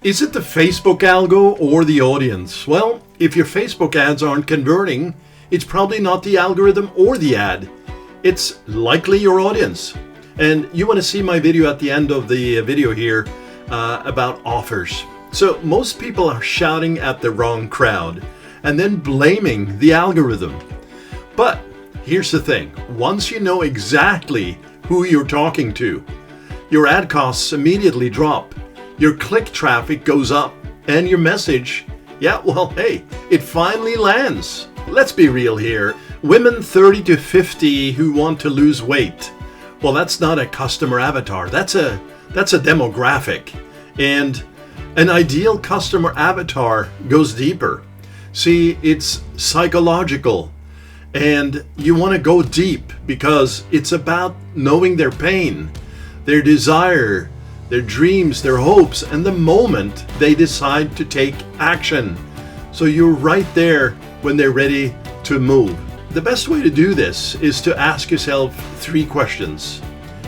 Is it the Facebook algo or the audience? Well, if your Facebook ads aren't converting, it's probably not the algorithm or the ad. It's likely your audience. And you want to see my video at the end of the video here about offers. So most people are shouting at the wrong crowd and then blaming the algorithm. But here's the thing. Once you know exactly who you're talking to, your ad costs immediately drop. Your click traffic goes up and your message, it finally lands. Let's be real here. Women 30 to 50 who want to lose weight. Well, that's not a customer avatar. That's a demographic. And an ideal customer avatar goes deeper. See, it's psychological. And you want to go deep because it's about knowing their pain, their desire, their dreams, their hopes, and the moment they decide to take action. So you're right there when they're ready to move. The best way to do this is to ask yourself 3 questions.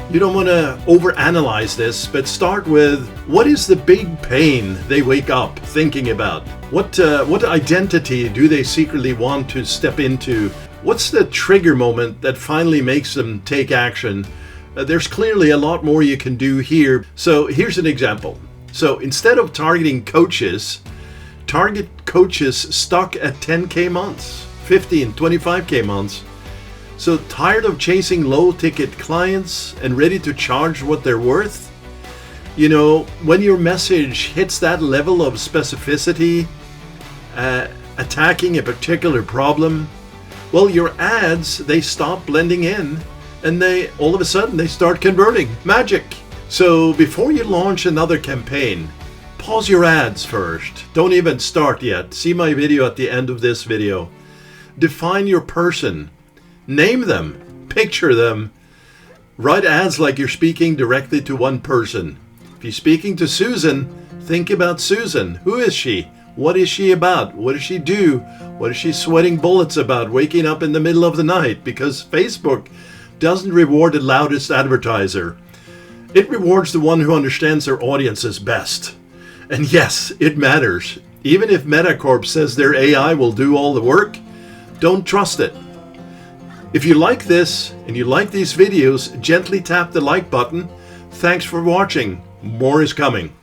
You don't want to overanalyze this, but start with, what is the big pain they wake up thinking about? What identity do they secretly want to step into? What's the trigger moment that finally makes them take action? There's clearly a lot more you can do here. So here's an example. So instead of targeting coaches, target coaches stuck at 10K months, 15, 25K months. So tired of chasing low ticket clients and ready to charge what they're worth? You know, when your message hits that level of specificity, attacking a particular problem, well, your ads, they stop blending in and they all of a sudden they start converting. Magic. So before you launch another campaign, pause your ads first. Don't even start yet. See my video at the end of this video. Define your person. Name them. Picture them. Write ads like you're speaking directly to one person. If you're speaking to Susan, think about Susan. Who is she? What is she about? What does she do? What is she sweating bullets about, waking up in the middle of the night? Because Facebook doesn't reward the loudest advertiser. It rewards the one who understands their audiences best. And yes, it matters. Even if Metacorp says their AI will do all the work, don't trust it. If you like this and you like these videos, gently tap the like button. Thanks for watching. More is coming.